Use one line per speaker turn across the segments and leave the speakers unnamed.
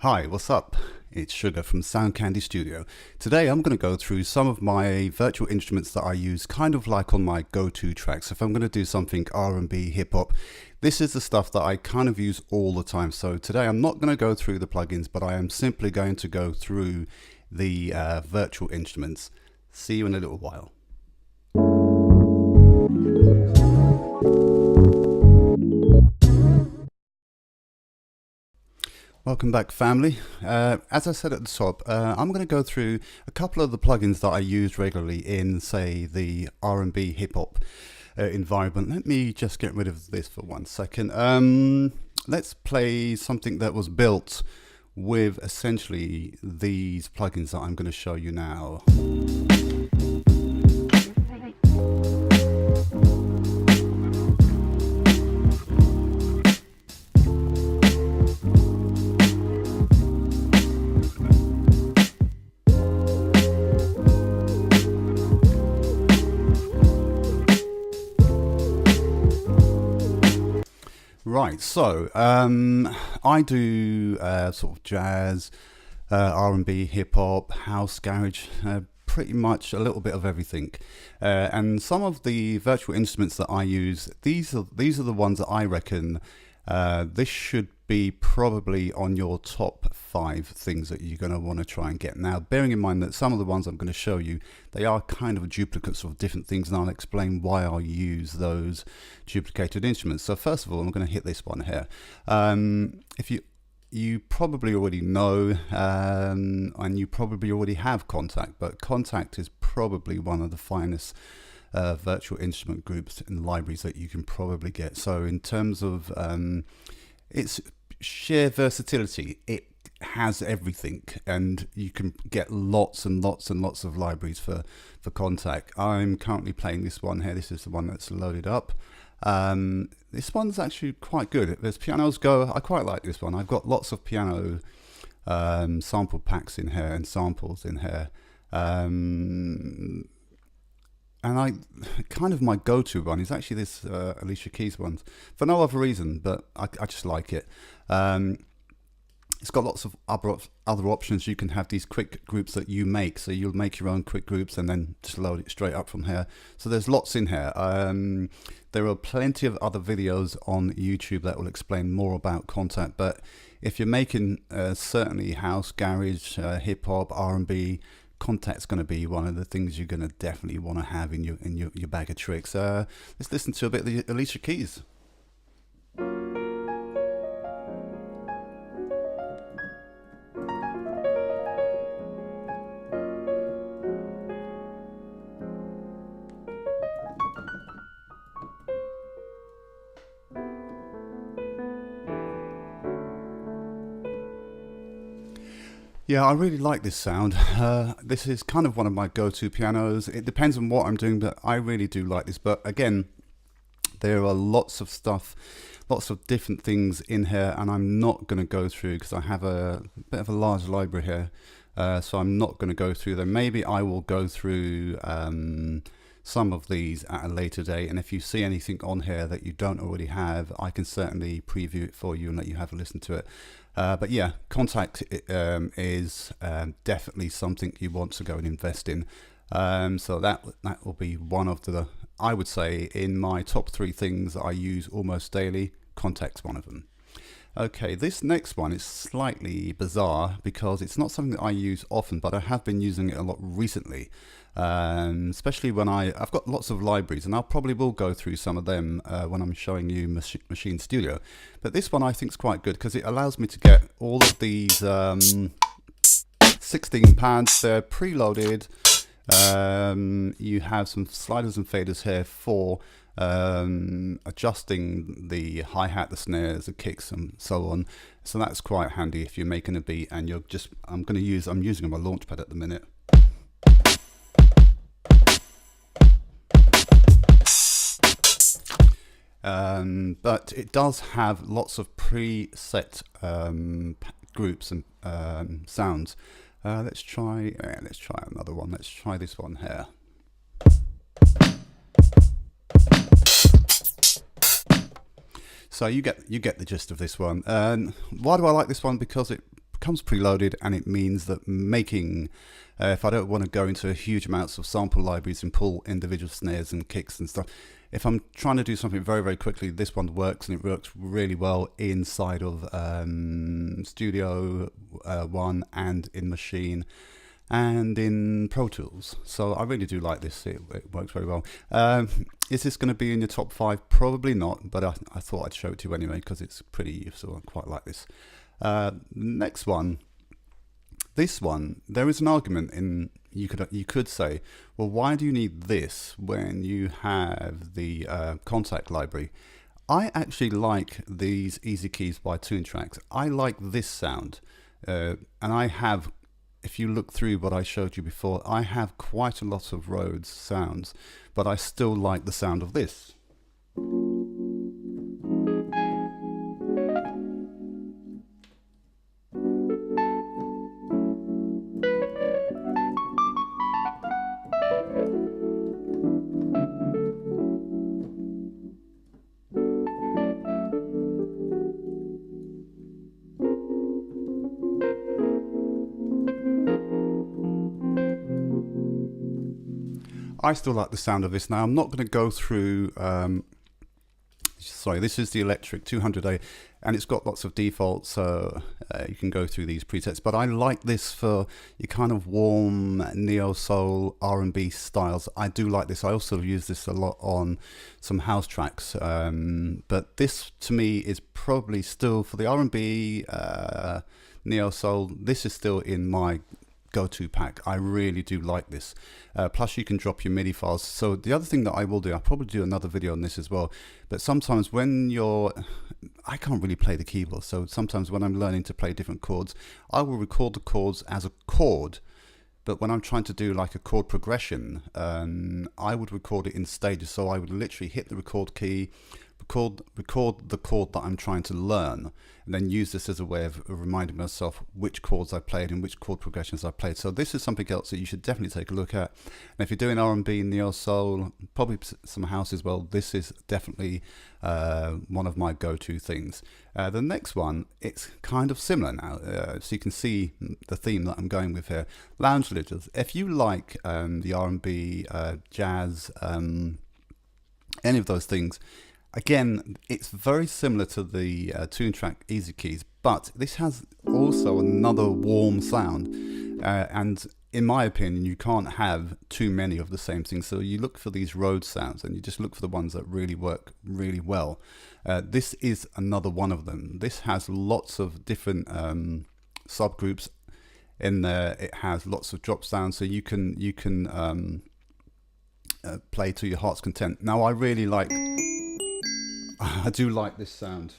Hi, what's up? It's Sugar from Sound Candy Studio. Today I'm going to go through some of my virtual instruments that I use kind of like on my go-to tracks. If I'm going to do something R&B, hip-hop, this is the stuff that I kind of use all the time. So today I'm not going to go through the plugins, but I am simply going to go through the virtual instruments. See you in a little while. Welcome back, family. As I said at the top, I'm going to go through a couple of the plugins that I use regularly in, say, the R&B hip-hop environment. Let me just get rid of this for 1 second. Let's play something that was built with essentially these plugins that I'm going to show you now. Right, so I do sort of jazz, R&B, hip-hop, house, garage, pretty much a little bit of everything. And some of the virtual instruments that I use, these are the ones that I reckon this should be probably on your top 5 things that you're going to want to try and get. Now, bearing in mind that some of the ones I'm going to show you, they are kind of duplicates of different things, and I'll explain why I use those duplicated instruments. So first of all, I'm going to hit this one here. If you probably already know, and you probably already have Kontakt, but Kontakt is probably one of the finest virtual instrument groups and libraries that you can probably get. So in terms of its sheer versatility, it has everything, and you can get lots and lots and lots of libraries for Kontakt. I'm currently playing this one here. This is the one that's loaded up. This one's actually quite good. As pianos go, I quite like this one. I've got lots of piano sample packs in here and samples in here. And I kind of my go-to one is actually this Alicia Keys one, for no other reason, but I just like it. It's got lots of other options. You can have these quick groups that you make, so you'll make your own quick groups and then just load it straight up from here. So there's lots in here. There are plenty of other videos on YouTube that will explain more about Kontakt, but if you're making certainly house, garage, hip-hop, R&B, Kontakt's going to be one of the things you're going to definitely want to have in your bag of tricks. Let's listen to a bit of the Alicia Keys. Yeah, I really like this sound. This is kind of one of my go-to pianos. It depends on what I'm doing, but I really do like this. But again, there are lots of stuff, lots of different things in here, and I'm not going to go through because I have a bit of a large library here. So I'm not going to go through them. Maybe I will go through some of these at a later date, and if you see anything on here that you don't already have, I can certainly preview it for you and let you have a listen to it. But yeah, Kontakt is definitely something you want to go and invest in. So that will be one of the, I would say, in my top 3 things that I use almost daily, Kontakt's one of them. Okay, this next one is slightly bizarre because it's not something that I use often, but I have been using it a lot recently. Especially when I've got lots of libraries, and I probably will go through some of them when I'm showing you Machine Studio. But this one I think is quite good because it allows me to get all of these 16 pads. They're preloaded. You have some sliders and faders here for adjusting the hi-hat, the snares, the kicks, and so on. So that's quite handy if you're making a beat and you're just, I'm using my Launchpad at the minute. But it does have lots of preset groups and sounds. Let's try another one. Let's try this one here. So you get the gist of this one. Why do I like this one? Because it comes preloaded, and it means that making, if I don't want to go into huge amounts of sample libraries and pull individual snares and kicks and stuff, if I'm trying to do something very, very quickly, this one works, and it works really well inside of Studio One and in Machine and in Pro Tools. So I really do like this. It works very well. Is this going to be in your top 5? Probably not, but I thought I'd show it to you anyway because it's pretty, so I quite like this. Next one. This one, there is an argument in, you could say, well, why do you need this when you have the Kontakt library? I actually like these Easy Keys by Toontracks. I like this sound, and I have, if you look through what I showed you before, I have quite a lot of Rhodes sounds, but I still like the sound of this. I still like the sound of this. Now I'm not going to go through, sorry, this is the electric 200A, and it's got lots of defaults, so you can go through these presets, but I like this for your kind of warm neo-soul R&B styles. I do like this. I also use this a lot on some house tracks, but this to me is probably still, for the R&B neo-soul, this is still in my go-to pack. I really do like this. Plus you can drop your MIDI files. So the other thing that I will do, I'll probably do another video on this as well, but sometimes when I can't really play the keyboard, so sometimes when I'm learning to play different chords, I will record the chords as a chord, but when I'm trying to do like a chord progression, I would record it in stages. So I would literally hit the record key, record the chord that I'm trying to learn, and then use this as a way of reminding myself which chords I played and which chord progressions I played. So this is something else that you should definitely take a look at. And if you're doing R&B, neo soul, probably some house as well, this is definitely one of my go-to things. The next one, it's kind of similar now, so you can see the theme that I'm going with here. Lounge Litters. If you like the R&B, jazz, any of those things, again, it's very similar to the Toontrack Easy Keys, but this has also another warm sound, and in my opinion, you can't have too many of the same thing. So you look for these Rhodes sounds, and you just look for the ones that really work really well. This is another one of them. This has lots of different subgroups in there. It has lots of drop sounds, so you can play to your heart's content. Now, I do like this sound.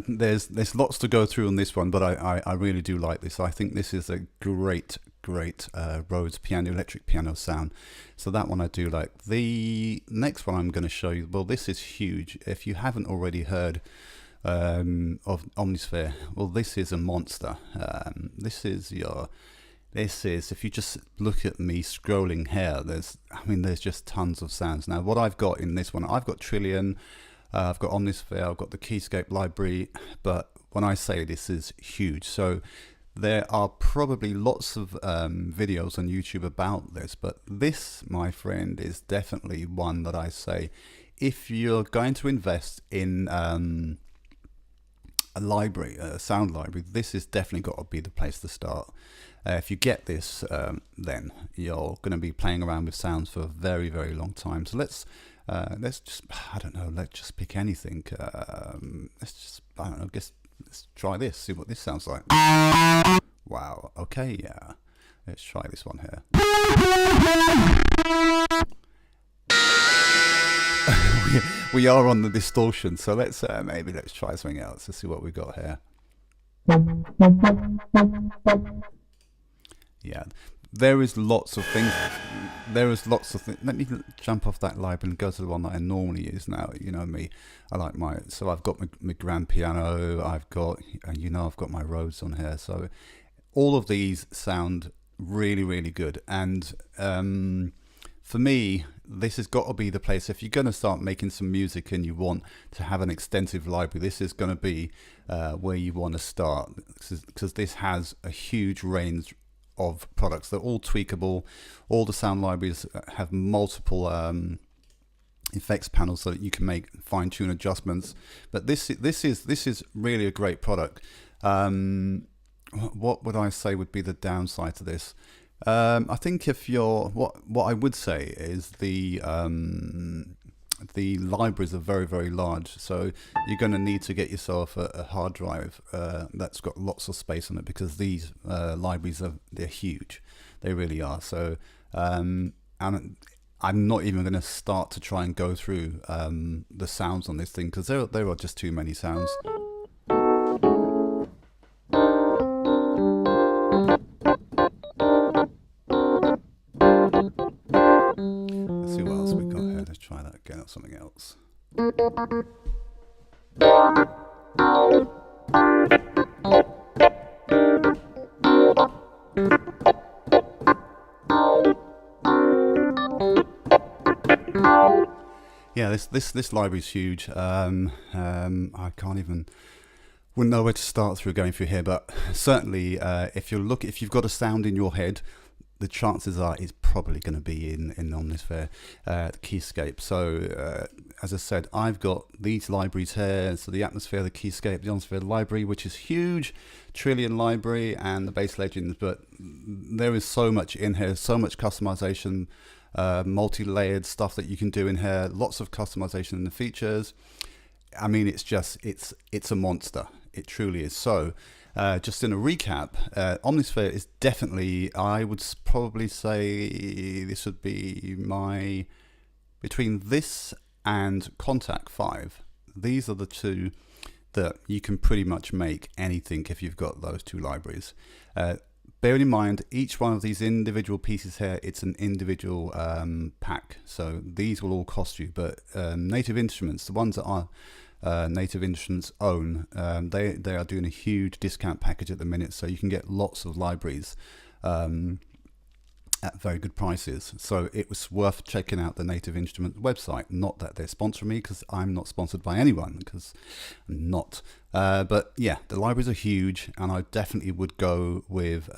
There's lots to go through on this one, but I really do like this. I think this is a great Rhodes piano, electric piano sound. So that one I do like. The next one I'm going to show you, well, this is huge. If you haven't already heard of Omnisphere, well, this is a monster. This is, if you just look at me scrolling here, there's just tons of sounds. Now, what I've got in this one, I've got Trillion, I've got Omnisphere, I've got the Keyscape library, but when I say this is huge, so there are probably lots of videos on YouTube about this, but this, my friend, is definitely one that I say, if you're going to invest in a library, a sound library, this is definitely got to be the place to start. If you get this, then you're going to be playing around with sounds for a very, very long time. So let's just, I don't know, let's just pick anything. Let's try this, see what this sounds like. Wow, okay, yeah. Let's try this one here. We are on the distortion, so let's maybe let's try something else. Let's see what we got here. Yeah, there is lots of things. Let me jump off that library and go to the one that I normally use now. You know me, I like so I've got my grand piano. I've got my Rhodes on here. So all of these sound really, really good. And for me, this has got to be the place. If you're going to start making some music and you want to have an extensive library, this is going to be where you want to start, because this has a huge range of products. They're all tweakable. All the sound libraries have multiple effects panels so that you can make fine-tune adjustments. But this is really a great product. What would I say would be the downside to this? I think if you're what I would say is the libraries are very, very large, so you're going to need to get yourself a hard drive that's got lots of space on it, because these libraries they're huge. They really are. So and I'm not even going to start to try and go through the sounds on this thing, because there are just too many sounds. Let's see what else we got here. Let's try that again, or something else. Yeah, this library is huge. I can't even, wouldn't know where to start through going through here, but certainly if you've got a sound in your head, the chances are it's probably going to be in Omnisphere Keyscape. So as I said, I've got these libraries here. So the Atmosphere, the Keyscape, the Omnisphere library, which is huge, Trillion library, and the Bass Legends. But there is so much in here, so much customization, multi-layered stuff that you can do in here. Lots of customization in the features. I mean, it's a monster. It truly is. So just in a recap, Omnisphere is definitely, I would probably say this would be between this and Kontakt 5. These are the two that you can pretty much make anything if you've got those two libraries. Bearing in mind, each one of these individual pieces here, it's an individual pack. So these will all cost you, but Native Instruments, the ones that are Native Instruments own, they are doing a huge discount package at the minute, so you can get lots of libraries at very good prices. So it was worth checking out the Native Instruments website. Not that they're sponsoring me, because I'm not sponsored by anyone, because I'm not. But yeah, the libraries are huge, and I definitely would go with,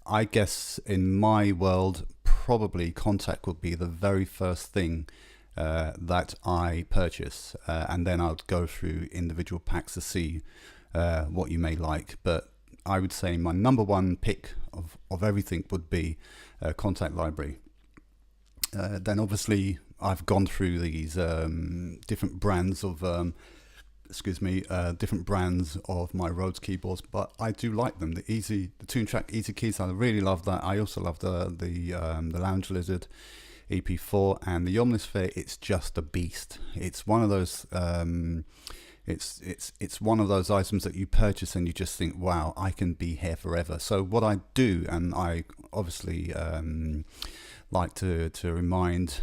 I guess in my world, probably Kontakt would be the very first thing that I purchase, and then I'll go through individual packs to see what you may like. But I would say my number one pick of everything would be Kontakt library. Then obviously I've gone through these different brands of different brands of my Rhodes keyboards, but I do like them. The Tune Track Easy Keys, I really love that. I also love the Lounge Lizard EP4, and the Omnisphere. It's just a beast. It's one of those it's one of those items that you purchase and you just think, wow, I can be here forever. So what I do, and I obviously like to remind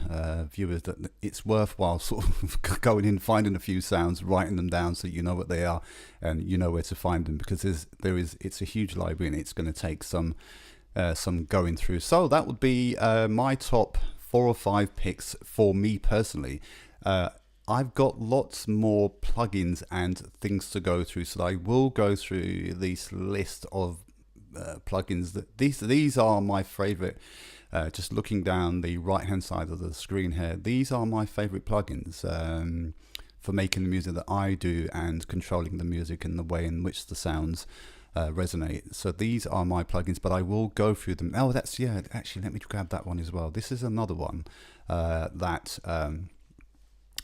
viewers that it's worthwhile sort of going in, finding a few sounds, writing them down so you know what they are and you know where to find them, because it's a huge library and it's going to take some going through. So that would be my top 4 or 5 picks for me personally. I've got lots more plugins and things to go through, so I will go through this list of plugins. That these are my favorite. Just looking down the right hand side of the screen here, these are my favorite plugins for making the music that I do and controlling the music and the way in which the sounds resonate. So these are my plugins, but I will go through them. Oh, actually, let me grab that one as well. This is another one that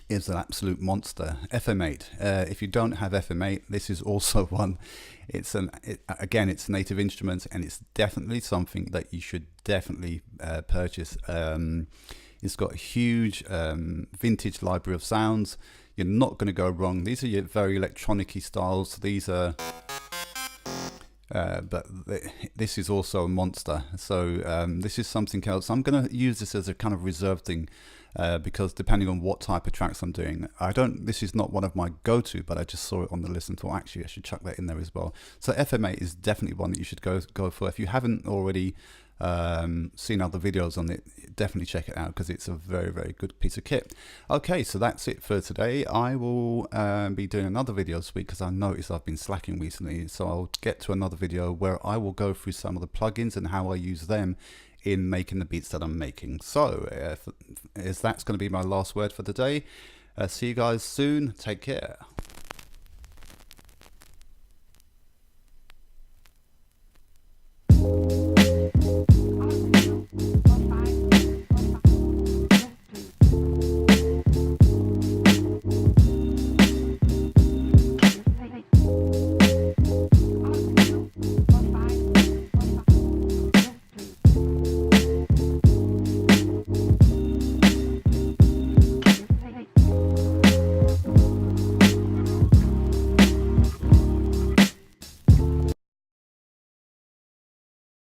is an absolute monster. FM8. If you don't have FM8, this is also one. Again, it's Native Instruments, and it's definitely something that you should definitely purchase. It's got a huge vintage library of sounds. You're not going to go wrong. These are your very electronic-y styles. These are this is also a monster. So this is something else. I'm going to use this as a kind of reserve thing, because depending on what type of tracks I'm doing, this is not one of my go-to, but I just saw it on the list and thought, actually I should chuck that in there as well. So FM8 is definitely one that you should go for. If you haven't already seen other videos on it, definitely check it out because it's a very, very good piece of kit. Okay, so that's it for today. I will be doing another video this week because I noticed I've been slacking recently, so I'll get to another video where I will go through some of the plugins and how I use them in making the beats that I'm making. So that's going to be my last word for today. See you guys soon. Take care.